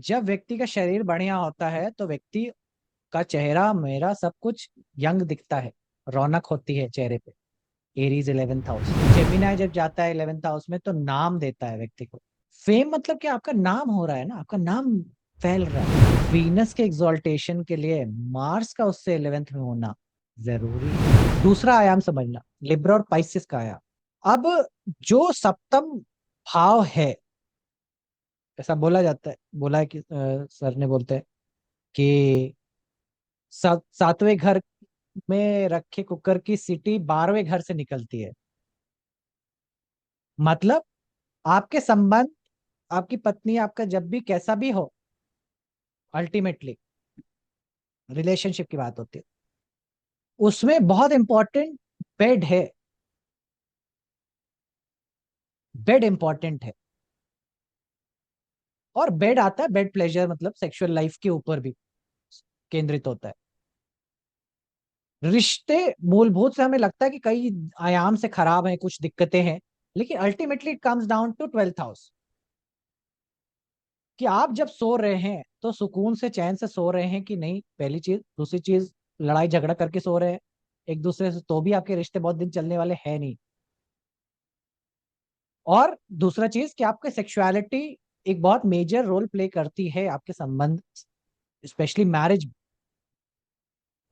जब व्यक्ति का शरीर बढ़िया होता है तो व्यक्ति का चेहरा मेरा सब कुछ यंग दिखता है, रौनक होती है चेहरे पे। एरीज 11th हाउस, जेमिनाई जब जाता है 11th हाउस में तो नाम देता है व्यक्ति को। फेम मतलब कि आपका नाम हो रहा है ना, आपका नाम फैल रहा है। वीनस के एग्जॉल्टेशन के लिए मार्स का उससे 11th में होना जरूरी है। दूसरा आयाम समझना, लिब्रा और पाइसेस का आयाम। अब जो सप्तम भाव है, ऐसा बोला जाता है, बोला है कि सर ने बोलते हैं कि सातवें घर में रखे कुकर की सीटी 12वें घर से निकलती है। मतलब आपके संबंध, आपकी पत्नी, आपका जब भी कैसा भी हो, अल्टीमेटली रिलेशनशिप की बात होती है, उसमें बहुत इंपॉर्टेंट बेड है। बेड इंपॉर्टेंट है। और बेड आता है, बेड प्लेजर मतलब सेक्सुअल लाइफ के ऊपर भी केंद्रित होता है। रिश्ते मूलभूत से हमें लगता है कि कई आयाम से खराब हैं, कुछ दिक्कतें हैं, लेकिन ultimately it comes down to 12th house. कि आप जब सो रहे हैं तो सुकून से चैन से सो रहे हैं कि नहीं, पहली चीज। दूसरी चीज, लड़ाई झगड़ा करके सो रहे हैं एक दूसरे से, तो भी आपके रिश्ते बहुत दिन चलने वाले हैं नहीं। और दूसरा चीज कि आपके सेक्सुअलिटी एक बहुत मेजर रोल प्ले करती है आपके संबंध, स्पेशली मैरिज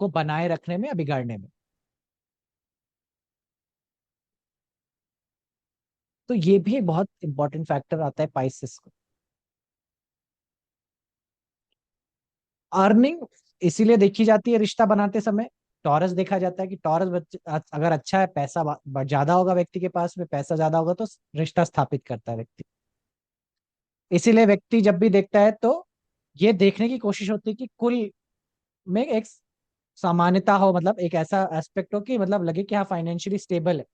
को बनाए रखने में या बिगाड़ने में। तो ये भी एक बहुत इंपॉर्टेंट फैक्टर आता है पाइसेस को। अर्निंग इसीलिए देखी जाती है रिश्ता बनाते समय। टॉरस देखा जाता है कि टॉरस अगर अच्छा है, पैसा ज्यादा होगा व्यक्ति के पास में, पैसा ज्यादा होगा तो रिश्ता स्थापित करता है व्यक्ति। इसीलिए व्यक्ति जब भी देखता है तो ये देखने की कोशिश होती है कि कुल में एक सामान्यता हो, मतलब एक ऐसा एस्पेक्ट हो कि मतलब लगे कि हाँ फाइनेंशियली स्टेबल है।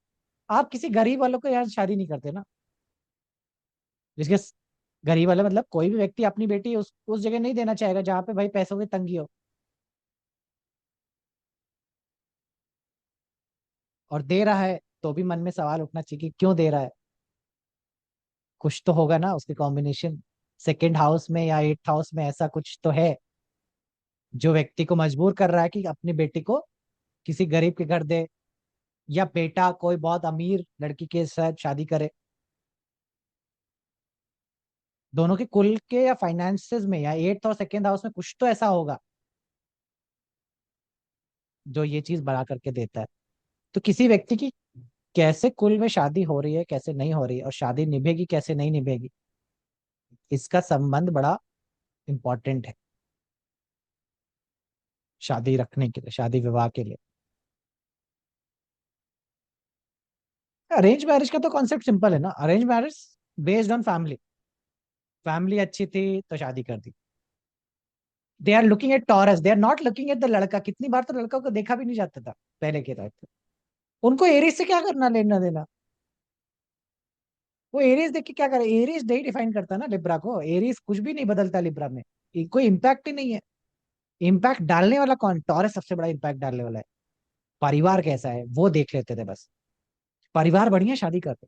आप किसी गरीब वालों को यार शादी नहीं करते ना। जिसके गरीब वाले मतलब कोई भी व्यक्ति अपनी बेटी उस जगह नहीं देना चाहेगा जहाँ पे भाई पैसों की तंगी हो। और दे रहा है तो भी मन में सवाल उठना चाहिए कि क्यों दे रहा है। कुछ तो होगा ना उसके कॉम्बिनेशन, सेकंड हाउस में या 8th हाउस में ऐसा कुछ तो है जो व्यक्ति को मजबूर कर रहा है कि अपनी बेटी को किसी गरीब के घर दे, या बेटा कोई बहुत अमीर लड़की के साथ शादी करे। दोनों के कुल के या फाइनेंसेस में या 8th और सेकेंड हाउस में कुछ तो ऐसा होगा जो ये चीज बढ़ा करके देता है। तो किसी व्यक्ति की कैसे कुल में शादी हो रही है, कैसे नहीं हो रही है, और शादी निभेगी कैसे नहीं निभेगी, इसका संबंध बड़ा इंपॉर्टेंट है शादी रखने के लिए, शादी विवाह के लिए। अरेंज मैरिज का तो कॉन्सेप्ट सिंपल है ना। Arrange marriage based on family, family अच्छी थी तो शादी कर दी। They are looking at Taurus, they are not looking at the लड़का। कितनी बार तो लड़का को देखा भी नहीं जाता था पहले के टाइप पे। उनको एरीज से क्या करना, लेना देना। वो एरीज देख के क्या करे, एरीज नहीं डिफाइन करता ना लिब्रा को। एरीज कुछ भी नहीं बदलता लिब्रा में, कोई इम्पैक्ट ही नहीं है। इम्पैक्ट डालने वाला कौन, टॉरस सबसे बड़ा इम्पैक्ट डालने वाला है। परिवार कैसा है वो देख लेते थे बस। परिवार बढ़िया, शादी करते,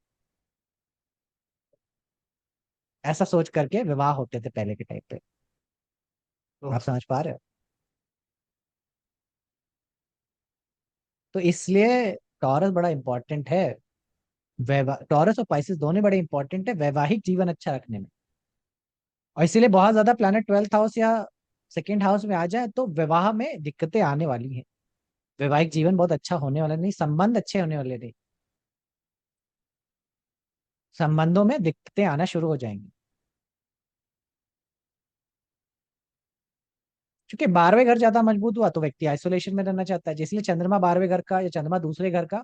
ऐसा सोच करके विवाह होते थे पहले के टाइप पे। तो आप समझ पा रहे हो। तो इसलिए टॉरस बड़ा इंपॉर्टेंट है। टॉरस और पाइसेस दोनों बड़े इंपॉर्टेंट है वैवाहिक जीवन अच्छा रखने में। और इसीलिए बहुत ज्यादा प्लैनेट 12th हाउस या सेकेंड हाउस में आ जाए तो विवाह में दिक्कतें आने वाली हैं। वैवाहिक जीवन बहुत अच्छा होने वाला नहीं, संबंध अच्छे होने वाले नहीं, संबंधों में दिक्कतें आना शुरू हो जाएंगी। क्योंकि 12वें घर ज्यादा मजबूत हुआ तो व्यक्ति आइसोलेशन में रहना चाहता है, इसलिए चंद्रमा 12वें घर का या चंद्रमा दूसरे घर का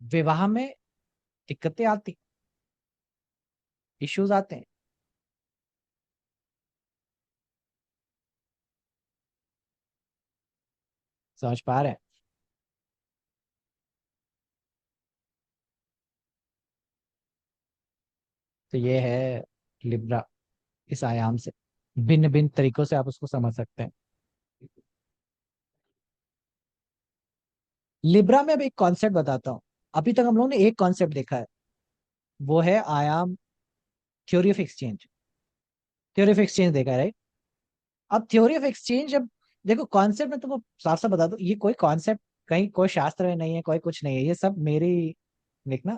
विवाह में दिक्कतें आती, इश्यूज आते हैं। समझ पा रहे हैं। तो ये है लिब्रा। इस आयाम से भिन्न भिन्न तरीकों से आप उसको समझ सकते हैं। लिब्रा में अब एक कॉन्सेप्ट बताता हूँ। अभी तक हम लोगों ने एक कॉन्सेप्ट देखा है, वो है आयाम, theory of exchange. Theory of exchange देखा है। अब थ्योरी ऑफ एक्सचेंज, अब देखो कॉन्सेप्ट में तुमको साफ साफ बता दो, ये कोई कॉन्सेप्ट कहीं कोई शास्त्र में नहीं है, कोई कुछ नहीं है, ये सब मेरी देखना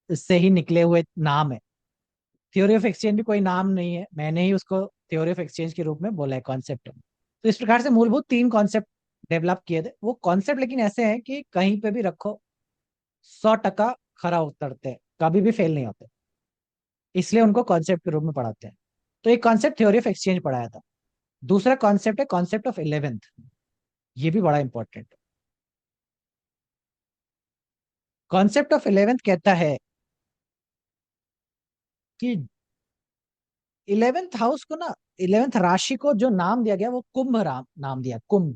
इससे ही निकले हुए नाम है। थ्योरी ऑफ एक्सचेंज भी कोई नाम नहीं है, मैंने ही उसको थ्योरी ऑफ एक्सचेंज के रूप में बोला है कॉन्सेप्ट। तो इस प्रकार से मूलभूत तीन कॉन्सेप्ट डेवलप किए थे, वो कॉन्सेप्ट लेकिन ऐसे हैं कि कहीं पे भी रखो 100% खरा उतरते हैं, कभी भी फेल नहीं होते, इसलिए उनको कॉन्सेप्ट के रूप में पढ़ाते हैं। तो एक कॉन्सेप्ट थ्योरी ऑफ एक्सचेंज पढ़ाया था। दूसरा कॉन्सेप्ट है कॉन्सेप्ट ऑफ इलेवेंथ, ये भी बड़ा इंपॉर्टेंट है। कॉन्सेप्ट ऑफ इलेवेंथ कहता है कि इलेवेंथ हाउस को ना, इलेवेंथ राशि को जो नाम दिया गया वो कुंभ राम नाम दिया, कुंभ।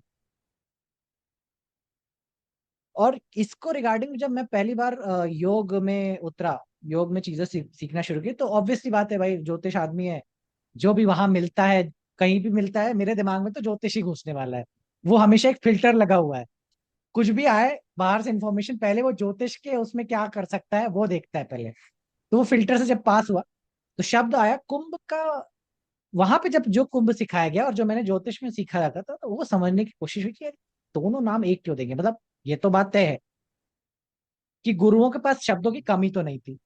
और इसको रिगार्डिंग जब मैं पहली बार योग में उतरा, योग में चीजें सीखना शुरू की, तो ऑब्वियसली बात है भाई, ज्योतिष आदमी है, जो भी वहां मिलता है, कहीं भी मिलता है, मेरे दिमाग में तो ज्योतिष ही घुसने वाला है। वो हमेशा एक फिल्टर लगा हुआ है, कुछ भी आए बाहर से इंफॉर्मेशन, पहले वो ज्योतिष के उसमें क्या कर सकता है वो देखता है पहले। तो वो फिल्टर से जब पास हुआ, तो शब्द आया कुंभ का। वहां पे जब जो कुंभ सिखाया गया और जो मैंने ज्योतिष में सीखा जाता था, तो वो समझने की कोशिश हुई कि यार दोनों नाम एक क्यों देंगे, मतलब ये तो बात तय है कि गुरुओं के पास शब्दों की कमी तो नहीं थी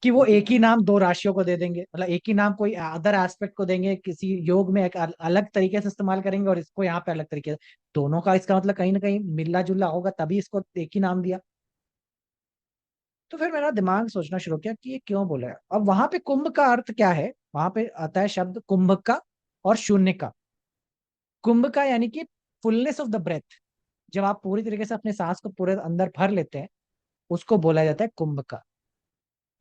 कि वो एक ही नाम दो राशियों को दे देंगे, मतलब एक ही नाम कोई अदर एस्पेक्ट को देंगे, किसी योग में एक अलग तरीके से इस्तेमाल करेंगे और इसको यहाँ पे अलग तरीके से। दोनों का इसका मतलब कहीं ना कहीं मिलना जुलना होगा, तभी इसको एक ही नाम दिया। तो फिर मेरा दिमाग सोचना शुरू किया कि ये क्यों बोला है। अब वहां पे कुंभ का अर्थ क्या है, वहां पे आता है शब्द कुंभ का और शून्य का। कुंभ का यानी कि फुलनेस ऑफ द ब्रेथ, जब आप पूरी तरीके से अपने सांस को पूरे अंदर भर लेते हैं, उसको बोला जाता है कुंभ का।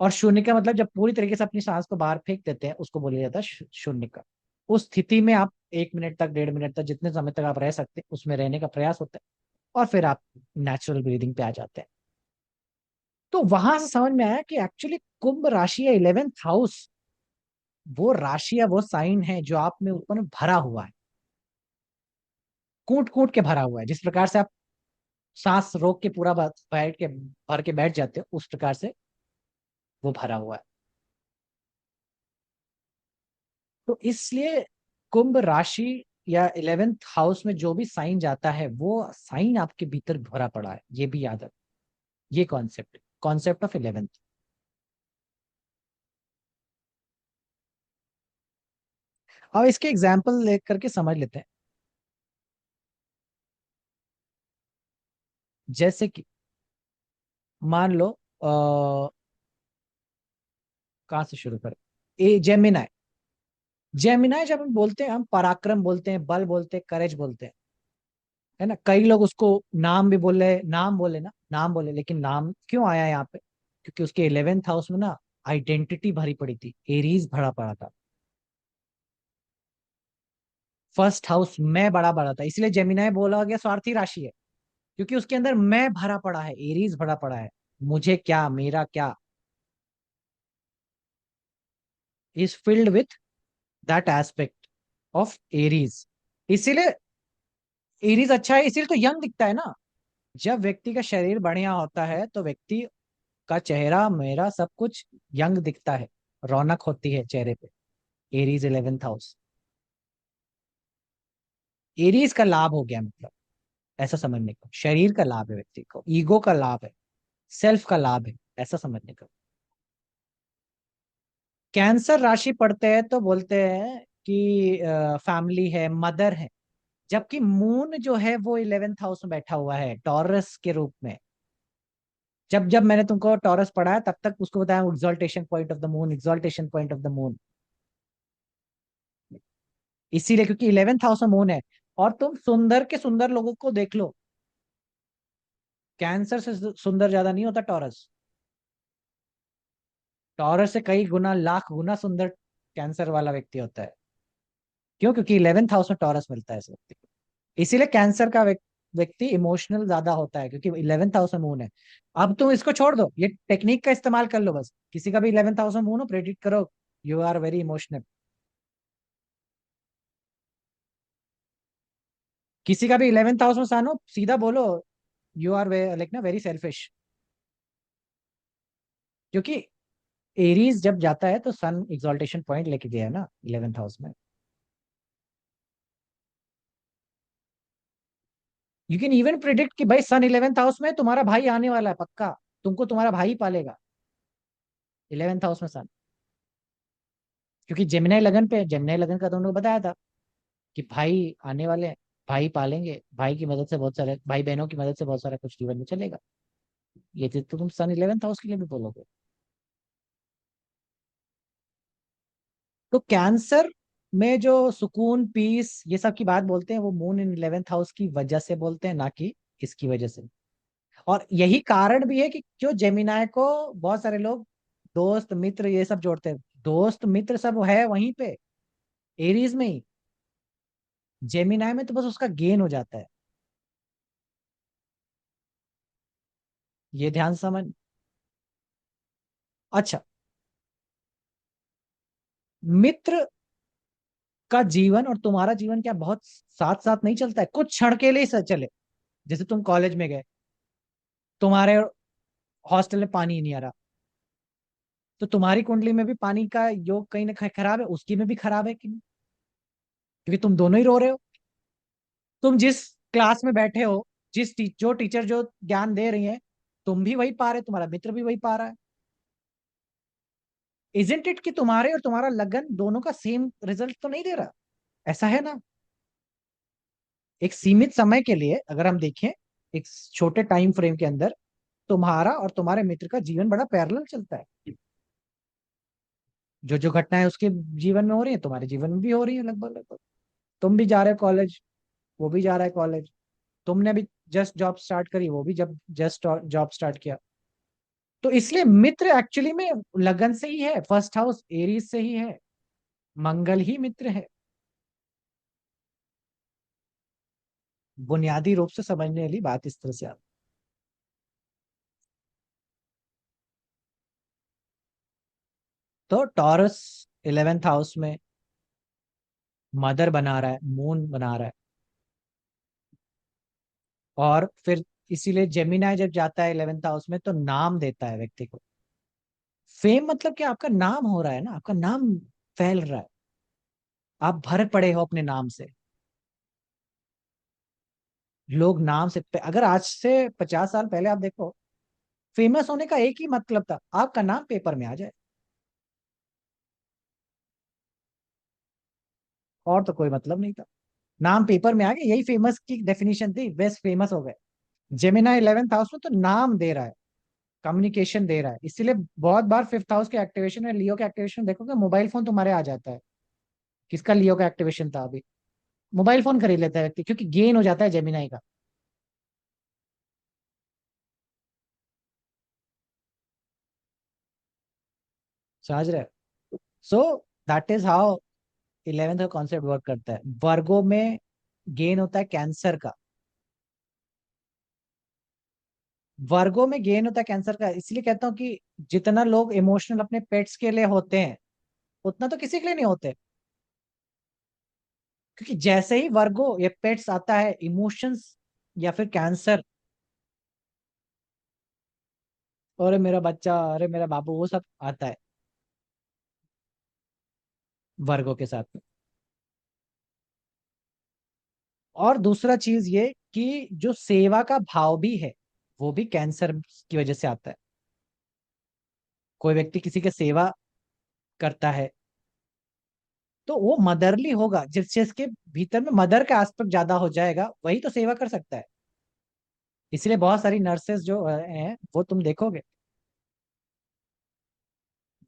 और शून्य का मतलब जब पूरी तरीके से अपनी सांस को बाहर फेंक देते हैं, उसको बोला जाता है शून्य का। उस स्थिति में आप 1 मिनट तक, 1.5 मिनट तक, जितने समय तक आप रह सकते हैं उसमें रहने का प्रयास होता है, और फिर आप नेचुरल ब्रीदिंग पे आ जाते हैं। तो वहां से समझ में आया कि एक्चुअली कुंभ राशि या 11th हाउस वो राशि या वो साइन है जो आप में उत्पन्न भरा हुआ है, कूट कूट के भरा हुआ है। जिस प्रकार से आप सांस रोक के पूरा बैठ के भर के बैठ जाते हो, उस प्रकार से वो भरा हुआ है। तो इसलिए कुंभ राशि या 11th हाउस में जो भी साइन जाता है, वो साइन आपके भीतर भरा पड़ा है, ये भी याद रख। ये कॉन्सेप्ट, कॉन्सेप्ट ऑफ 11th। अब इसके एग्जाम्पल लेकर करके समझ लेते हैं। जैसे कि मान लो कहाँ से शुरू करें, ए जेमिनाई। जेमिनाई जब हम बोलते हैं, हम पराक्रम बोलते हैं, बल बोलते हैं, करेज बोलते हैं, है ना। कई लोग उसको नाम भी बोले, नाम बोले ना, नाम बोले, लेकिन नाम क्यों आया यहाँ पे, क्योंकि उसके 11th हाउस में ना आइडेंटिटी भरी पड़ी थी, एरीज भरा पड़ा था। फर्स्ट हाउस मैं बड़ा बड़ा था, इसलिए जेमिनाई बोला गया स्वार्थी राशि है, क्योंकि उसके अंदर मैं भरा पड़ा है, एरीज भरा पड़ा है। मुझे क्या, मेरा क्या, is filled with that aspect of Aries. इसीलिए एरीज अच्छा है, इसीलिए तो यंग दिखता है ना। जब व्यक्ति का शरीर बढ़िया होता है तो व्यक्ति का चेहरा मेरा सब कुछ यंग दिखता है, रौनक होती है चेहरे पे। एरीज 11th हाउस, एरीज का लाभ हो गया, मतलब ऐसा समझने का, शरीर का लाभ है व्यक्ति को, ईगो का लाभ है, सेल्फ का लाभ है, ऐसा समझने का। कैंसर राशि पढ़ते हैं तो बोलते हैं कि फैमिली है, मदर है। जबकि मून जो है वो 11th हाउस में बैठा हुआ है टॉरस के रूप में। जब जब मैंने तुमको टॉरस पढ़ा है, तब तक उसको बताया exaltation point of the moon, exaltation point of the moon. इसीलिए क्योंकि 11th हाउस में मून है। और तुम सुंदर के सुंदर लोगों को देख लो, कैंसर से सुंदर ज्यादा नहीं होता टॉरस। टॉरस से कई गुना, लाख गुना सुंदर कैंसर वाला व्यक्ति होता है। क्यों? क्योंकि 11th हाउस में टॉरस मिलता है इस व्यक्ति को। इसीलिए कैंसर का व्यक्ति इमोशनल ज्यादा होता है, क्योंकि 11th हाउस में मून है। अब तुम इसको छोड़ दो, ये टेक्निक का इस्तेमाल कर लो बस। किसी का भी 11th हाउस में मून हो, प्रेडिक्ट करो यू आर वेरी इमोशनल। किसी का भी 11th हाउस में सन हो, सीधा बोलो यू आर लाइक ना वेरी सेल्फिश। क्योंकि एरीज जब जाता है तो सन एक्सॉल्टेशन पॉइंट लेके गया है ना 11th हाउस में। यू कैन इवन प्रिडिक्ट कि भाई सन 11th हाउस में तुम्हारा भाई आने वाला है पक्का, तुमको तुम्हारा भाई पालेगा। 11th हाउस में सन, क्योंकि जेमिनाई लगन पे, जेमिनाई लगन का तुमने बताया था कि भाई आने वाले हैं, भाई पालेंगे, भाई की मदद से बहुत सारे, भाई बहनों की मदद से बहुत सारा कुछ जीवन में चलेगा। ये चीज तो तुम सन 11th हाउस के लिए भी बोलोगे। तो कैंसर में जो सुकून पीस ये सब की बात बोलते हैं, वो मून इन 11th हाउस की वजह से बोलते हैं, ना कि इसकी वजह से। और यही कारण भी है कि क्यों जेमिनाई को बहुत सारे लोग दोस्त मित्र ये सब जोड़ते हैं। दोस्त मित्र सब है वहीं पे, एरीज में ही। जेमिनाई में तो बस उसका गेन हो जाता है। ये ध्यान समझ। अच्छा, मित्र का जीवन और तुम्हारा जीवन क्या बहुत साथ साथ नहीं चलता है? कुछ क्षण के लिए ही चले। जैसे तुम कॉलेज में गए, तुम्हारे हॉस्टल में पानी ही नहीं आ रहा, तो तुम्हारी कुंडली में भी पानी का योग कहीं ना कहीं खराब है, उसकी में भी खराब है कि नहीं? क्योंकि तुम दोनों ही रो रहे हो। तुम जिस क्लास में बैठे हो, जो टीचर जो ज्ञान दे रही है, तुम भी वही पा रहे, तुम्हारा मित्र भी वही पा रहा है। इजंट इट कि तुम्हारे और तुम्हारा लगन दोनों का सेम रिजल्ट तो नहीं दे रहा? ऐसा है ना? एक सीमित समय के लिए अगर हम देखें, एक छोटे टाइम फ्रेम के अंदर तुम्हारा और तुम्हारे मित्र का जीवन बड़ा पैरेलल चलता है। जो जो घटनाएं उसके जीवन में हो रही है, तुम्हारे जीवन में भी हो रही है लगभग लगभग। तुम भी जा रहे हो कॉलेज, वो भी जा रहा है कॉलेज। तुमने भी जस्ट जॉब स्टार्ट करी, वो भी जब जस्ट जॉब स्टार्ट किया। तो इसलिए मित्र एक्चुअली में लगन से ही है, फर्स्ट हाउस एरीज से ही है, मंगल ही मित्र है। बुनियादी रूप से समझने वाली बात इस तरह से आप। तो टॉरस 11th हाउस में मदर बना रहा है, मून बना रहा है। और फिर इसीलिए जेमिनाई जब जाता है 11th हाउस में तो नाम देता है व्यक्ति को। फेम मतलब कि आपका नाम हो रहा है ना, आपका नाम फैल रहा है, आप भर पड़े हो अपने नाम से। लोग नाम से अगर आज से 50 साल पहले आप देखो, फेमस होने का एक ही मतलब था, आपका नाम पेपर में आ जाए, और तो कोई मतलब नहीं था। नाम पेपर में आ गया, यही फेमस की डेफिनेशन थी, बेस्ट फेमस हो गए। जेमिना 11th हाउस में तो नाम दे रहा है, कम्युनिकेशन दे रहा है। इसीलिए बहुत बार 5th हाउस के एक्टिवेशन में, लियो के एक्टिवेशन देखोगे, मोबाइल फोन तुम्हारे आ जाता है। किसका लियो का एक्टिवेशन था अभी? मोबाइल फोन खरीद लेता है व्यक्ति, क्योंकि गेन हो जाता है जेमिनाई का। समझ रहे? So that is how 11th का कॉन्सेप्ट वर्क करता है। वर्गो में गेन होता है कैंसर का। वर्गो में गेन होता है कैंसर का, इसलिए कहता हूँ कि जितना लोग इमोशनल अपने पेट्स के लिए होते हैं, उतना तो किसी के लिए नहीं होते। क्योंकि जैसे ही वर्गो या पेट्स आता है, इमोशंस या फिर कैंसर, अरे मेरा बच्चा, अरे मेरा बाबू, वो सब आता है वर्गो के साथ में। और दूसरा चीज ये कि जो सेवा का भाव भी है, वो भी कैंसर की वजह से आता है। कोई व्यक्ति किसी की सेवा करता है, तो वो मदरली होगा, जिस जिसके भीतर में मदर का एस्पेक्ट ज्यादा हो जाएगा, वही तो सेवा कर सकता है। इसलिए बहुत सारी नर्सेस जो हैं, वो तुम देखोगे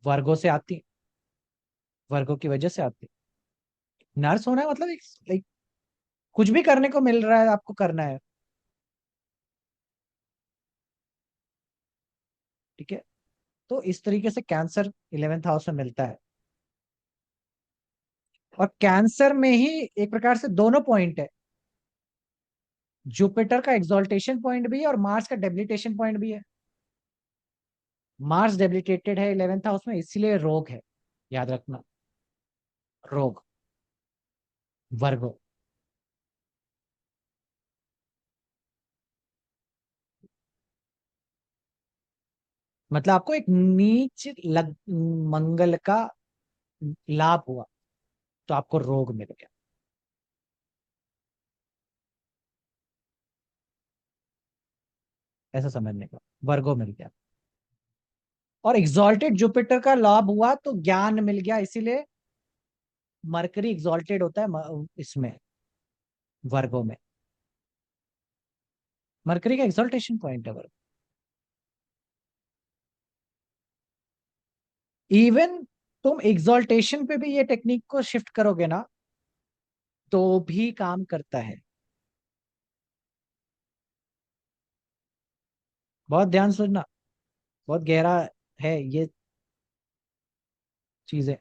वर्गो से आती, वर्गो की वजह से आती। नर्स होना मतलब एक कुछ भी करने को मिल रहा है, आपको करना है। ठीक है? तो इस तरीके से कैंसर 11th हाउस में मिलता है। और कैंसर में ही एक प्रकार से दोनों पॉइंट है, जुपिटर का एक्सॉल्टेशन पॉइंट भी है और मार्स का डेबिलिटेशन पॉइंट भी है। मार्स डेबिलिटेटेड है 11th हाउस में, इसीलिए रोग है, याद रखना। रोग, वर्गो। मतलब आपको एक नीच मंगल का लाभ हुआ, तो आपको रोग मिल गया। ऐसा समझने का, वर्गो मिल गया। और एग्जॉल्टेड जुपिटर का लाभ हुआ तो ज्ञान मिल गया, इसीलिए मरकरी एग्जॉल्टेड होता है इसमें, वर्गो में। मरकरी का एग्जॉल्टेशन पॉइंट है वर्गो। इवन तुम एग्जॉल्टेशन पे भी ये टेक्निक को शिफ्ट करोगे ना, तो भी काम करता है। बहुत ध्यान सुनना, बहुत गहरा है ये चीजें।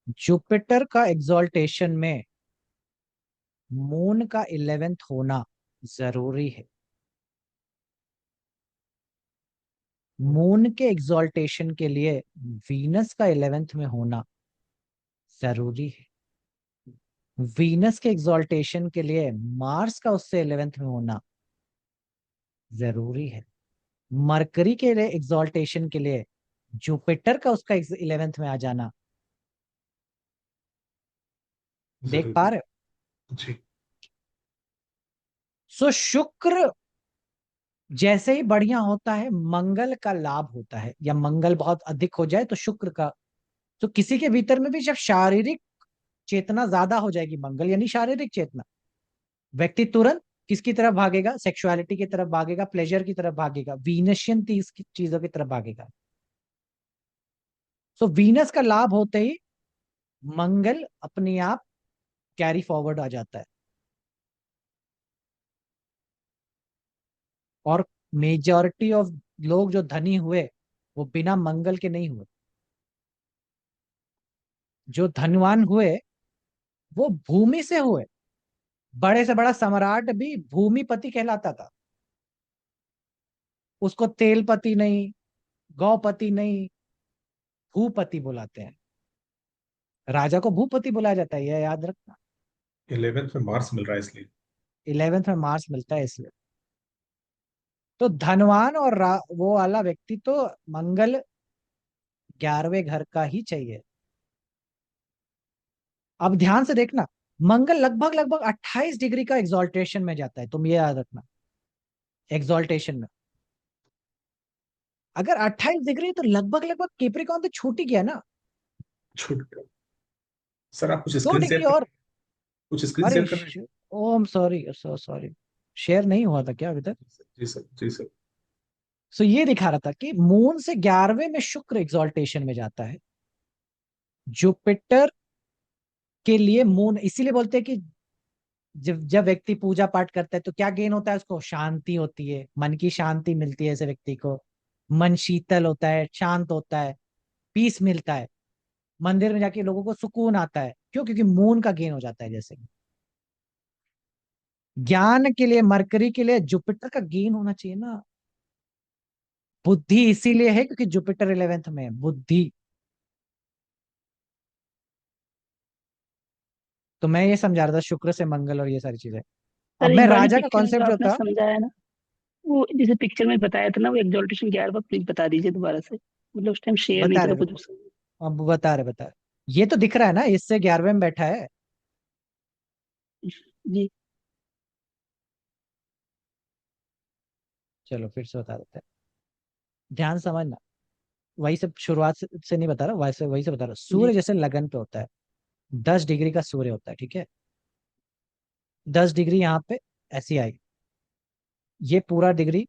जुपिटर का एग्जॉल्टेशन में मून का 11th होना जरूरी है। मून के एग्जॉल्टेशन के लिए वीनस का 11th में होना जरूरी है। वीनस के एग्जॉल्टेशन के लिए मार्स का उससे 11th में होना जरूरी है। मरकरी के लिए एग्जॉल्टेशन के लिए जुपिटर का उसका 11th में आ जाना। देख पा जरूरी। रहे हो? जी। सो शुक्र जैसे ही बढ़िया होता है, मंगल का लाभ होता है, या मंगल बहुत अधिक हो जाए तो शुक्र का। तो किसी के भीतर में भी जब शारीरिक चेतना ज्यादा हो जाएगी, मंगल यानी शारीरिक चेतना, व्यक्ति तुरंत किसकी तरफ भागेगा? सेक्सुअलिटी की तरफ भागेगा, प्लेजर की तरफ भागेगा, वीनशियन चीजों की तरफ भागेगा। सो वीनस का लाभ होते ही मंगल अपने आप कैरी फॉरवर्ड आ जाता है। और मेजॉरिटी ऑफ लोग जो धनी हुए, वो बिना मंगल के नहीं हुए। जो धनवान हुए वो भूमि से हुए। बड़े से बड़ा सम्राट भी भूमिपति कहलाता था। उसको तेलपति नहीं, गौपति नहीं, भूपति बुलाते हैं। राजा को भूपति बुलाया जाता है, यह याद रखना। 11th में मार्स मिल रहा है इसलिए। 11th में मार्स मिलता है इसलिए। तो धनवान और वो वाला व्यक्ति तो मंगल 11वें घर का ही चाहिए। अब ध्यान से देखना, मंगल लगभग लगभग 28 डिग्री का एग्जॉल्टेशन में जाता है, तुम ये याद रखना। एग्जॉल्टेशन में अगर 28 डिग्री, तो लगभग लगभग केप्रिकॉन तो छूट ही गया ना। छूट गया। सर आप कुछ दो स्क्रीन शेयर डिग्री कर और। रहे हैं? कुछ स्क्रीन अरे शेयर कर रहे हैं? Oh um sorry, so sorry. Share नहीं हुआ था क्या अभी तक? जी सर, जी सर। सो ये दिखा रहा था कि मून से 11वें में शुक्र एग्जॉल्टेशन में जाता है। जुपिटर के लिए मून, इसीलिए बोलते हैं कि जब जब व्यक्ति पूजा पाठ करता है तो क्या गेन होता है उसको? शांति होती है, मन की शांति मिलती है ऐसे व्यक्ति को। मन शीतल होता है, शांत होता है, पीस मिलता है। मंदिर में जाके लोगों को सुकून आता है। क्यों? क्योंकि मून का गेन हो जाता है। जैसे ज्ञान के लिए मरकरी के लिए जुपिटर का गेन होना चाहिए ना। बुद्धि इसीलिए है क्योंकि जुपिटर 11th में है, बुद्धि। तो मैं ये समझा रहा था शुक्र से मंगल और ये सारी चीजें। अब सर मैं एक बार राजा का पिक्चर में जो कॉन्सेप्ट जो आपने था, समझाया ना, वो जैसे पिक्चर में बताया था ना, वो एग्जॉल्टेशन 11 प्लीज बता दीजिए दोबारा से। मतलब उस टाइम शेयर नहीं बता था रहे तो कुछ। अब बता रहे। ये तो दिख रहा है ना, इससे 11वें में बैठा है। जी। चलो फिर से बता देते हैं, ध्यान समझना। वही सब शुरुआत से नहीं बता रहा, वैसे वही से बता रहा। जी। सूर्य जैसे लगन पे होता है, 10 डिग्री का सूर्य होता है, ठीक है। 10 डिग्री यहाँ पे ऐसी आई, ये पूरा डिग्री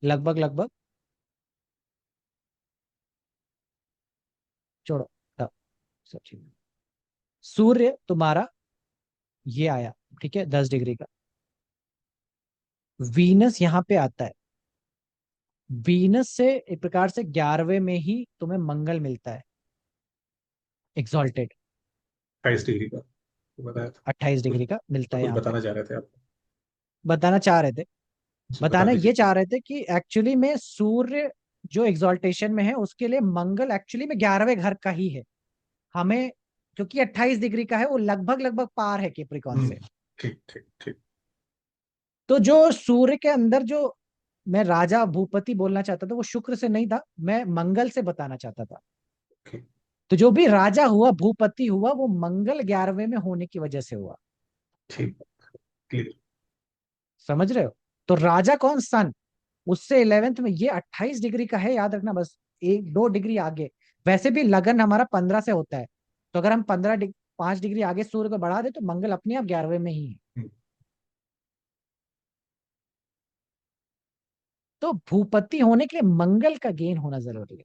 लगभग लगभग, छोड़ो तब, सब ठीक है। सूर्य तुम्हारा ये आया, ठीक है, 10 डिग्री का। वीनस यहाँ पे आता है। वीनस से एक प्रकार से 11वें में ही तुम्हें मंगल मिलता है, एग्जॉल्टेड। 28 डिग्री का तो बताया था। 28 डिग्री कुछ का मिलता है कुछ यहाँ पे। बताना चाह रहे थे आप? बताना चाह रहे थे, जी बता बताना दीजिए। ये चाह रहे थे कि एक्चुअली में सूर्य जो एग्जॉल्टेशन में है उसके लिए मंगल एक्चुअली में 11वें घर का ही है। हमें क्योंकि 28 डिग्री का है, वो लगभग लगभग पार है कैप्रिकॉन हम्म, से। ठीक ठीक ठीक। तो जो सूर्य के अंदर जो मैं राजा भूपति बोलना चाहता था वो शुक्र से नहीं था, मैं मंगल से बताना चाहता था। ठीक तो जो भी राजा हुआ, भूपति हुआ, वो मंगल 11वें में होने की वजह से हुआ। ठीक। क्लियर। समझ रहे हो? तो राजा कौन? सन। उससे 11th में, ये 28 डिग्री का है, याद रखना बस, 1-2 डिग्री आगे। वैसे भी लगन हमारा 15 से होता है, तो अगर हम 5 डिग्री आगे सूर्य को बढ़ा दे तो मंगल अपने आप 11वें में ही है। हम्म, तो भूपति होने के लिए मंगल का गेन होना जरूरी है,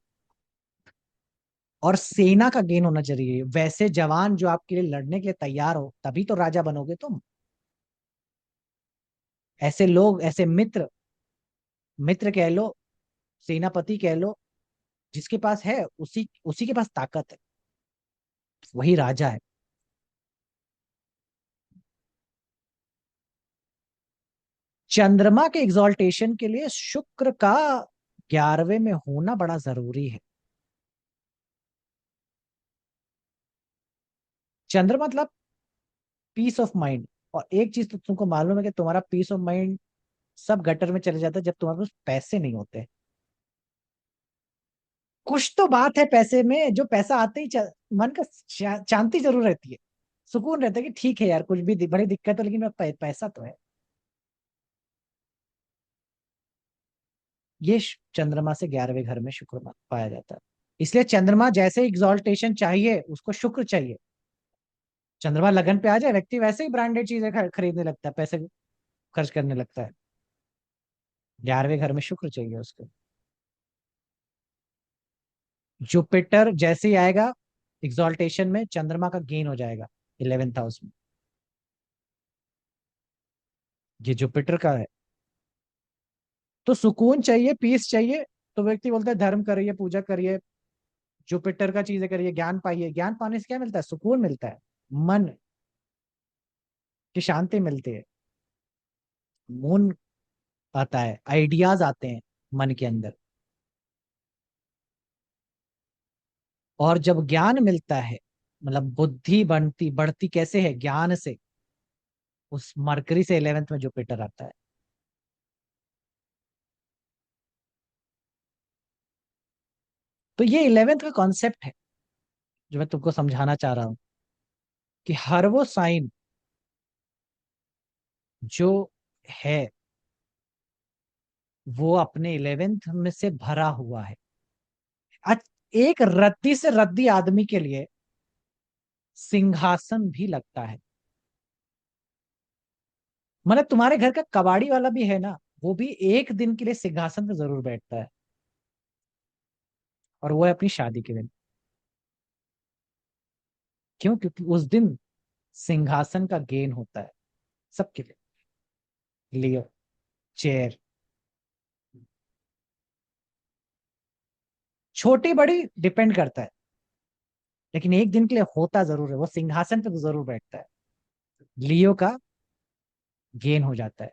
और सेना का गेन होना चाहिए। वैसे जवान जो आपके लिए लड़ने के लिए तैयार हो, तभी तो राजा बनोगे तुम। ऐसे लोग, ऐसे मित्र, मित्र कह लो, सेनापति कह लो, जिसके पास है उसी उसी के पास ताकत है, वही राजा है। चंद्रमा के एग्जॉल्टेशन के लिए शुक्र का 11वें में होना बड़ा जरूरी है। चंद्रमा मतलब पीस ऑफ माइंड। और एक चीज तो तुमको मालूम है कि तुम्हारा पीस ऑफ माइंड सब गटर में चले जाता है जब तुम्हारे पास पैसे नहीं होते। कुछ तो बात है पैसे में, जो पैसा आते ही मन का शांति जरूर रहती है, सुकून रहता है कि ठीक है यार, कुछ भी बड़ी दिक्कत है लेकिन मेरा पैसा तो है। ये चंद्रमा से 11वें घर में शुक्र पाया जाता है। इसलिए चंद्रमा जैसे एग्जॉल्टेशन चाहिए, उसको शुक्र चाहिए। चंद्रमा लगन पे आ जाए, व्यक्ति वैसे ही ब्रांडेड चीजें खरीदने लगता है, पैसे खर्च करने लगता है। 11वें घर में शुक्र चाहिए उसको। जुपिटर जैसे ही आएगा एग्जॉल्टेशन में, चंद्रमा का गेन हो जाएगा 11th हाउस में। ये जुपिटर का है। तो सुकून चाहिए, पीस चाहिए, तो व्यक्ति बोलता है धर्म करिए, पूजा करिए, जुपिटर का चीजें करिए, ज्ञान पाइए। ज्ञान पाने से क्या मिलता है? सुकून मिलता है, मन की शांति मिलती है, मून आता है, आइडियाज आते हैं मन के अंदर। और जब ज्ञान मिलता है, मतलब बुद्धि बनती बढ़ती कैसे है? ज्ञान से। उस मरकरी से 11th में जुपिटर आता है। तो ये 11th का कॉन्सेप्ट है जो मैं तुमको समझाना चाह रहा हूं, कि हर वो साइन जो है वो अपने 11th में से भरा हुआ है। आज एक रद्दी से रद्दी आदमी के लिए सिंहासन भी लगता है। मतलब तुम्हारे घर का कबाड़ी वाला भी है ना, वो भी एक दिन के लिए सिंहासन पे जरूर बैठता है, और वो है अपनी शादी के दिन। क्यों? क्योंकि उस दिन सिंहासन का गेन होता है सबके लिए। लियो, चेयर, छोटी बड़ी डिपेंड करता है, लेकिन एक दिन के लिए होता जरूर है, वो सिंहासन पे तो जरूर बैठता है। लियो का गेन हो जाता है।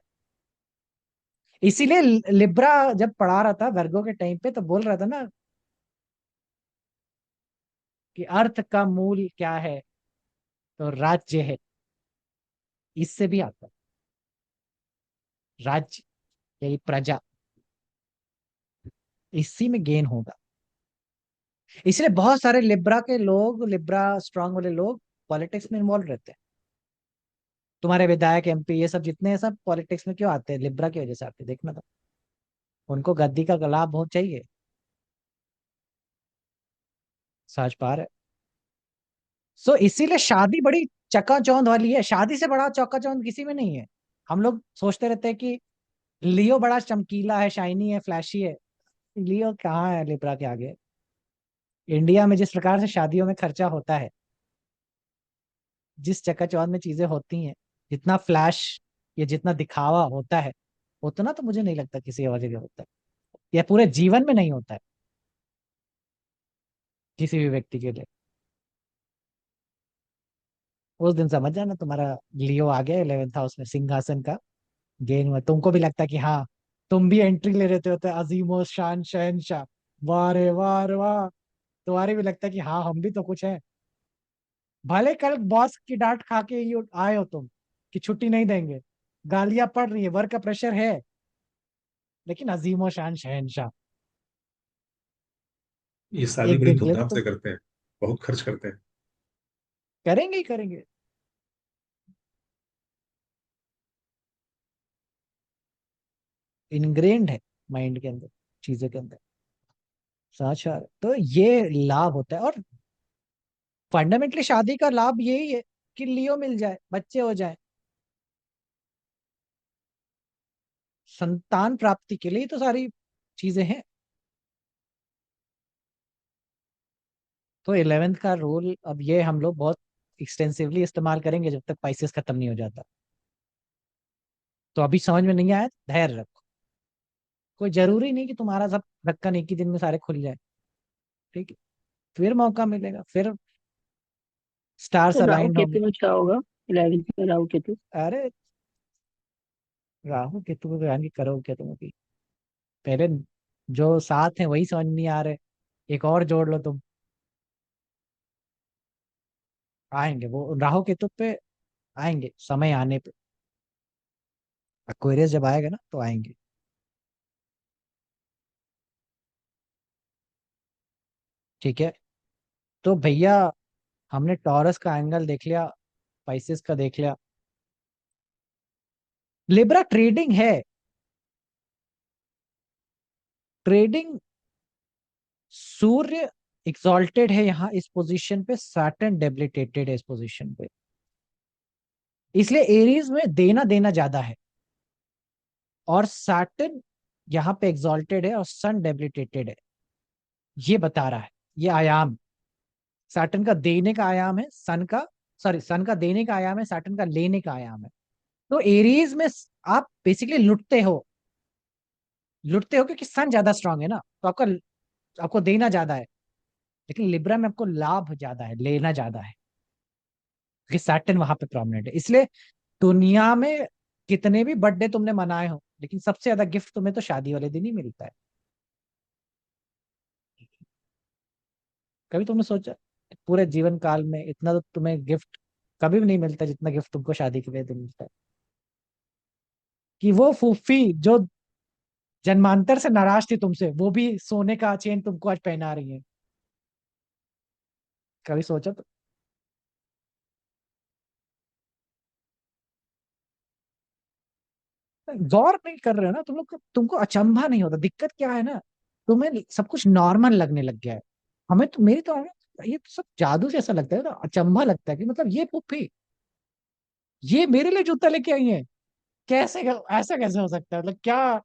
इसीलिए लिब्रा जब पढ़ा रहा था वर्गो के टाइम पे, तो बोल रहा था ना कि अर्थ का मूल क्या है? तो राज्य है। इससे भी आता है राज्य, यही प्रजा, इसी में गेन होगा। इसलिए बहुत सारे लिब्रा के लोग, लिब्रा स्ट्रांग वाले लोग पॉलिटिक्स में इन्वॉल्व रहते हैं। तुम्हारे विधायक, एमपी, ये सब जितने हैं, सब पॉलिटिक्स में क्यों आते हैं? लिब्रा की वजह से आते हैं, देखना तो। उनको गद्दी का लाभ बहुत चाहिए। सहज पार है। सो इसीलिए शादी बड़ी चकाचौंध वाली है। शादी से बड़ा चकाचौंध किसी में नहीं है। हम लोग सोचते रहते हैं कि लियो बड़ा चमकीला है, शाइनी है, फ्लैशी है। लियो कहाँ है लिब्रा के आगे? इंडिया में जिस प्रकार से शादियों में खर्चा होता है, जिस चकाचौंध में चीजें होती हैं, जितना फ्लैश या जितना दिखावा होता है, उतना तो मुझे नहीं लगता किसी और जगह होता है, या पूरे जीवन में नहीं होता है किसी भी व्यक्ति के लिए। उस दिन समझ जाना तुम्हारा लियो आ गया 11th हाउस में, सिंहासन का गेन हुआ। तुमको भी लगता है कि हाँ, तुम भी एंट्री ले रहे होते अजीमो शान शहनशाह, वाह रे वाह रे वाह। तुम्हारे भी लगता है कि हाँ, हम भी तो कुछ है। भले कल बॉस की डांट खा के ही आए हो तुम कि छुट्टी नहीं देंगे, गालियां पड़ रही है, वर्क का प्रेशर है, लेकिन अजीमो शान शहनशाह। ये शादी एक बड़ी दिन के लिए धूमधाम तो से करते हैं, बहुत खर्च करते हैं। करेंगे ही करेंगे। इनग्रेन्ड है माइंड के अंदर, चीजों के अंदर। समझ आ रहा है? तो ये लाभ होता है। और फंडामेंटली शादी का लाभ यही है कि लियो मिल जाए, बच्चे हो जाए, संतान प्राप्ति के लिए तो सारी चीजें हैं। तो 11th का रूल अब ये हम लोग बहुत एक्सटेंसिवली इस्तेमाल करेंगे जब तक पाइसेस खत्म नहीं हो जाता। तो अभी समझ में नहीं आया, धैर्य रखो। कोई जरूरी नहीं कि तुम्हारा सब ढक्कन एक ही दिन में सारे खुल जाए। ठीक है, फिर मौका मिलेगा, फिर स्टार्स तो राहु अलाइंड होंगे। केतु में क्या होगा? 11th में राहु केतु। अरे राहु केतु को ज्ञान की करो क्या तुम अभी? पहले जो साथ है वही समझ नहीं आ रहे, एक और जोड़ लो तुम। आएंगे वो राहु केतु पे, आएंगे समय आने पे। एक्वेरियस जब आएगा ना तो आएंगे। ठीक है, तो भैया हमने टॉरस का एंगल देख लिया, स्पाइसेस का देख लिया। लिब्रा ट्रेडिंग है, ट्रेडिंग। सूर्य एक्सॉल्टेड है यहाँ इस पोजीशन पे, सैटर्न डेबिलिटेटेड है इस पोजीशन पे। इसलिए एरीज में देना देना ज्यादा है। और सैटर्न यहाँ पे एक्सॉल्टेड है और सन डेबिलिटेटेड है। ये बता रहा है, ये आयाम सैटर्न का देने का आयाम है, सन का, सॉरी सन का देने का आयाम है, सैटर्न का लेने का आयाम है। तो एरीज में आप बेसिकली लुटते हो, लुटते हो क्योंकि सन ज्यादा स्ट्रांग है ना, तो आपका, आपको देना ज्यादा है। लेकिन लिब्रा में आपको लाभ ज्यादा है, लेना ज्यादा है, क्योंकि सैटर्न वहां पे प्रोमिनेंट है। इसलिए दुनिया में कितने भी बर्थडे तुमने मनाए हो, लेकिन सबसे ज्यादा गिफ्ट तुम्हें तो शादी वाले दिन ही मिलता है। कभी तुमने सोचा पूरे जीवन काल में इतना तो तुम्हें गिफ्ट कभी भी नहीं मिलता जितना गिफ्ट तुमको शादी के दिन मिलता है? कि वो फूफी जो जन्मांतर से नाराज थी तुमसे, वो भी सोने का चेन तुमको आज पहना रही है। कभी सोचा तो? गौर नहीं कर रहे हो ना तुम लोग, तुमको अचंभा नहीं होता। दिक्कत क्या है ना, तुम्हें सब कुछ नॉर्मल लगने लग गया है। हमें तो, मेरी तो ये तो सब जादू जैसा लगता है ना, अचंभा लगता है कि मतलब ये पुप्पी ये मेरे लिए जूता लेके आई है। कैसे, ऐसा कैसे हो सकता है? मतलब क्या,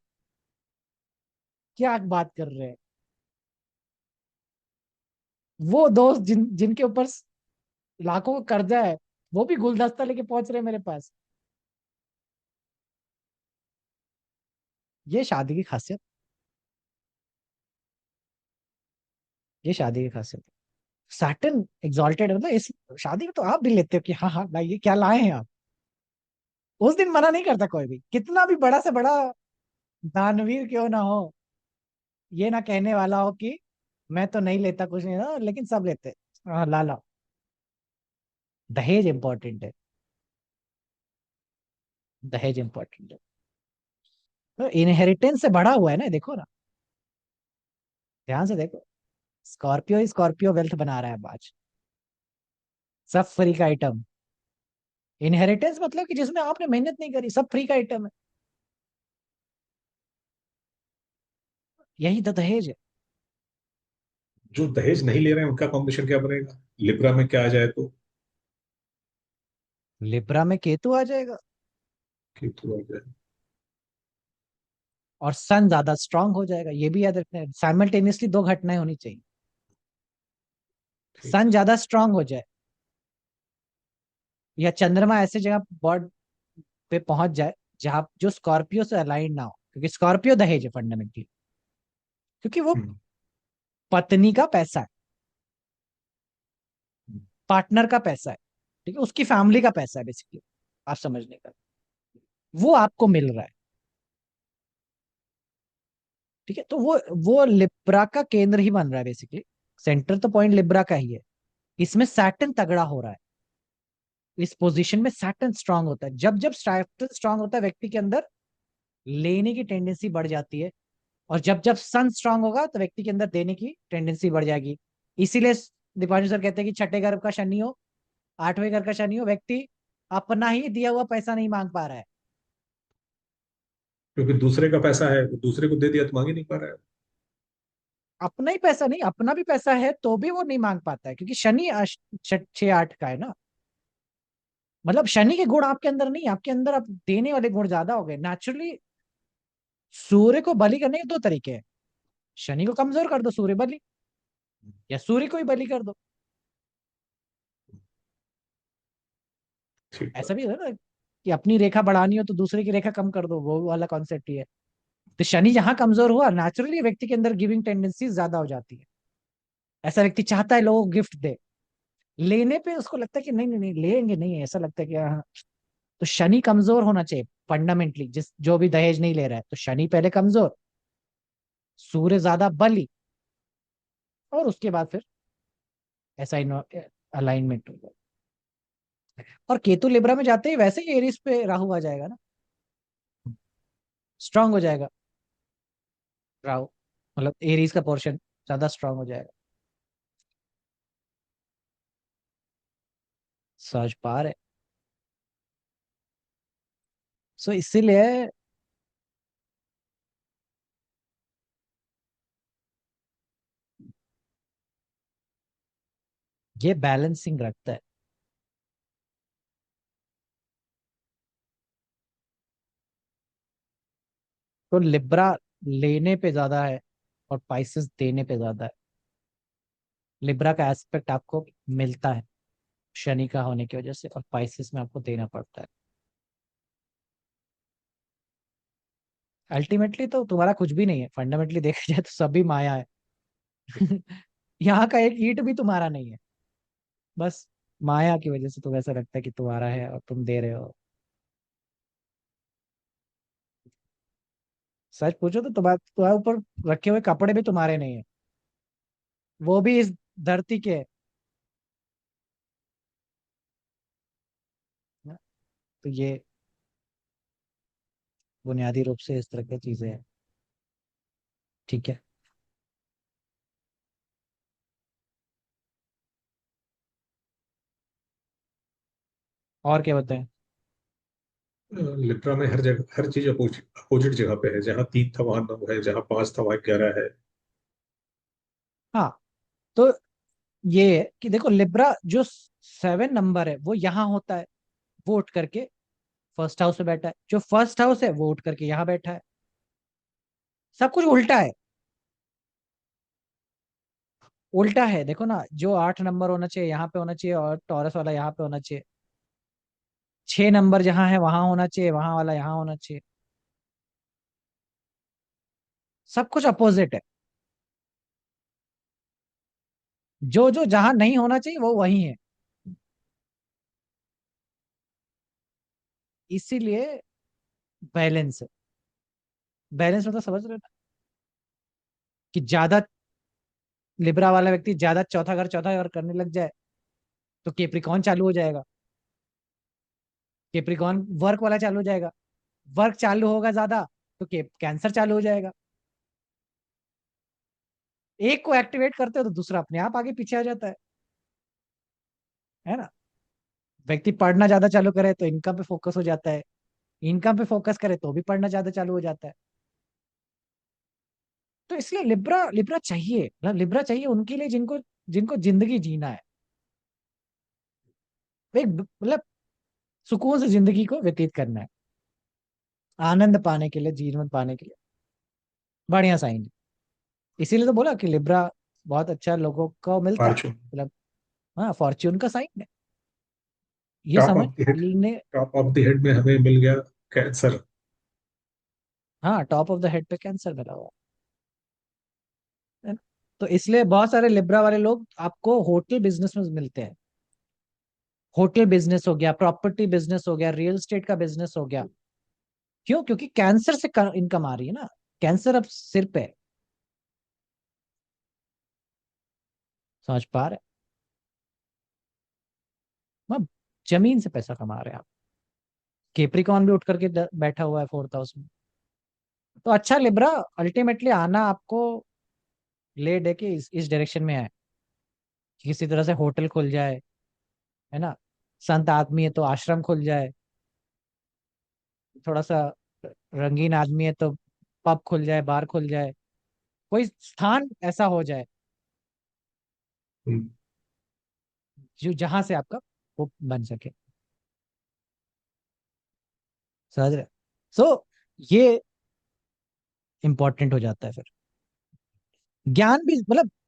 क्या बात कर रहे हैं? वो दोस्त जिनके ऊपर लाखों का कर्जा है, वो भी गुलदस्ता लेके पहुंच रहे हैं मेरे पास। ये शादी की खासियत, ये शादी की खासियत। सैटर्न एग्जॉल्टेड मतलब इस शादी में तो आप भी लेते हो कि हाँ हाँ लाइए, क्या लाए हैं आप। उस दिन मना नहीं करता कोई भी, कितना भी बड़ा से बड़ा दानवीर क्यों ना हो, ये ना कहने वाला हो कि मैं तो नहीं लेता, कुछ नहीं ना, लेकिन सब लेते हैं। हाँ ला ला। दहेज इंपॉर्टेंट है, दहेज इंपॉर्टेंट है। तो इनहेरिटेंस से बढ़ा हुआ है ना, देखो ना, ध्यान से देखो। स्कॉर्पियो ही स्कॉर्पियो वेल्थ बना रहा है आज, सब फ्री का आइटम। इनहेरिटेंस मतलब कि जिसमें आपने मेहनत नहीं करी, सब फ्री का आइटम है। यही तो दहेज है। जो दहेज नहीं ले रहे हैं उनका कॉम्बिनेशन क्या बनेगा? लिब्रा में क्या आ जाए तो? लिब्रा में केतु आ जाएगा केतु आ जाए। और सन ज्यादा स्ट्रांग हो जाएगा। ये भी याद रखना है, साइमल्टेनियसली दो घटनाएं होनी चाहिए। ठीक सन है। ज्यादा स्ट्रांग हो जाए, या चंद्रमा ऐसे जगह बॉड पे पहुंच जाए जहां जो स्कॉर्पियो से अलाइन ना हो, क्योंकि स्कॉर्पियो दहेज है फंडामेंटली, क्योंकि वो हम्म, पत्नी का पैसा है, हम्म, पार्टनर का पैसा है। ठीक है, उसकी फैमिली का पैसा है बेसिकली, आप समझने का, वो आपको मिल रहा है। ठीक है, तो वो लिब्रा का केंद्र ही बन रहा है बेसिकली। सेंटर तो पॉइंट लिब्रा का ही है। इसमें सैटर्न तगड़ा हो रहा है, इस पोजीशन में सैटर्न स्ट्रांग होता है। जब जब सैटर्न स्ट्रांग होता है व्यक्ति के अंदर लेने की टेंडेंसी बढ़ जाती है, और जब जब सन स्ट्रांग होगा तो व्यक्ति के अंदर देने की टेंडेंसी बढ़ जाएगी। इसीलिए दीपांशु सर कहते हैं कि छठे घर का शनि हो, आठवें घर का शनि हो, व्यक्ति अपना ही दिया हुआ पैसा नहीं मांग पा रहा है। क्योंकि दूसरे का पैसा है, वो दूसरे को दे दिया तो मांग ही नहीं पा रहा है। अपना ही पैसा नहीं, अपना भी पैसा है तो भी वो नहीं मांग पाता है, क्योंकि शनि 6 8 का है ना। मतलब शनि के गुण आपके अंदर नहीं, आपके अंदर आप देने वाले गुण ज्यादा हो गए नेचुरली। सूर्य को बलि करने के 2 तरीके हैं। शनि को कमजोर कर दो, सूर्य बलि, या सूर्य को ही बलि कर दो। ठीक ऐसा भी बात। है ना कि अपनी रेखा बढ़ानी हो तो दूसरे की रेखा कम कर दो, वो वाला कॉन्सेप्ट ही है। तो शनि जहां कमजोर हुआ, नेचुरली व्यक्ति के अंदर गिविंग टेंडेंसी ज्यादा हो जाती है। ऐसा व्यक्ति चाहता है लोगों को गिफ्ट दे, लेने पे उसको लगता है कि नहीं नहीं नहीं लेंगे नहीं, ऐसा लगता है कि हाँ। तो शनि कमजोर होना चाहिए फंडामेंटली, जिस जो भी दहेज नहीं ले रहा है तो शनि पहले कमजोर, सूर्य ज्यादा बली, और उसके बाद फिर ऐसा अलाइनमेंट होगा। और केतु लिब्रा में जाते ही वैसे ही एरिस पे राहु आ जाएगा ना, स्ट्रांग हो जाएगा राहु, मतलब एरीज का पोर्शन ज्यादा स्ट्रांग हो जाएगा। समझ पा रहे? सो इसीलिए ये बैलेंसिंग रखता है। तो लिब्रा लेने पे ज्यादा है और पाइसेस देने पे ज्यादा है। लिब्रा का एस्पेक्ट आपको मिलता है शनि का होने की वजह से, और पाइसेस में आपको देना पड़ता है। अल्टीमेटली तो तुम्हारा कुछ भी नहीं है, फंडामेंटली देखा जाए तो सभी माया है। यहाँ का एक ईंट भी तुम्हारा नहीं है, बस माया की वजह से तो वैसा लगता है कि तुम्हारा है और तुम दे रहे हो। सच पूछो तो तुम्हारे ऊपर रखे हुए कपड़े भी तुम्हारे नहीं है, वो भी इस धरती के है ना? तो ये बुनियादी रूप से इस तरह की चीजें हैं। ठीक है। और क्या बताएं? लिब्रा में हर जगह हर चीज अपोजिट जगह पे है। जहाँ 3 था वहां 9 है, जहाँ 5 था वहां 11 है। हाँ, तो ये है कि देखो लिब्रा जो 7 नंबर है वो यहाँ होता है, वो उठ करके फर्स्ट हाउस में बैठा है। जो फर्स्ट हाउस है वो उठ करके यहाँ बैठा है। सब कुछ उल्टा है, उल्टा है। देखो ना, जो 8 नंबर होना चाहिए यहाँ पे होना चाहिए, और टॉरस वाला यहाँ पे होना चाहिए। 6 नंबर जहाँ है वहां होना चाहिए, वहां वाला यहाँ होना चाहिए। सब कुछ अपोजिट है। जो जो जहां नहीं होना चाहिए वो वही है। इसीलिए बैलेंस है। बैलेंस मतलब समझ रहे हो ना, कि ज्यादा लिब्रा वाला व्यक्ति ज्यादा चौथा घर करने लग जाए तो केप्रिकॉन चालू हो जाएगा। केप्रिकॉन वर्क वाला चालू हो जाएगा। वर्क चालू होगा ज्यादा तो कैंसर चालू हो जाएगा। एक को एक्टिवेट करते हो तो दूसरा अपने आप आगे पीछे आ जाता है ना। व्यक्ति पढ़ना ज्यादा चालू करे तो इनकम पे फोकस हो जाता है, इनकम पे फोकस करे तो भी पढ़ना ज्यादा चालू हो जाता है। तो इसलिए लिब्रा लिब्रा चाहिए, मतलब लिब्रा चाहिए उनके लिए जिनको जिनको जिंदगी जीना है, एक मतलब सुकून से जिंदगी को व्यतीत करना है, आनंद पाने के लिए, जीवन पाने के लिए। बढ़िया साइन है। इसीलिए तो बोला कि लिब्रा बहुत अच्छा लोगों को मिलता है, फॉर्चून। मतलब हाँ फॉर्च्यून का साइन है। ये टॉप समझ ऑफ द हेड। ने। टॉप ऑफ द हेड में हमें मिल गया कैंसर। हाँ, टॉप ऑफ द हेड पे कैंसर मिला हुआ है ना? तो इसलिए बहुत सारे लिब्रा वाले लोग आपको होटल बिजनेस में मिलते हैं। होटल बिजनेस हो गया, प्रॉपर्टी बिजनेस हो गया, रियल एस्टेट का बिजनेस हो गया। क्यों? क्योंकि कैंसर से इनकम आ रही है ना। कैंसर अब सिर पे है। समझ पा रहे? मैं जमीन से पैसा कमा रहे हैं आप। केप्रिकॉन भी उठ करके बैठा हुआ है 4th हाउस में। तो अच्छा लिब्रा, अल्टीमेटली आना आपको ले दे के इस डायरेक्शन में है कि किसी तरह से होटल खुल जाए, है ना। संत आदमी है तो आश्रम खुल जाए, थोड़ा सा रंगीन आदमी है तो पब खुल जाए, बार खुल जाए, कोई स्थान ऐसा हो जाए हम्म, जो जहां से आपका वो बन सके। समझ रहे? सो ये इंपॉर्टेंट हो जाता है फिर। ज्ञान भी मतलब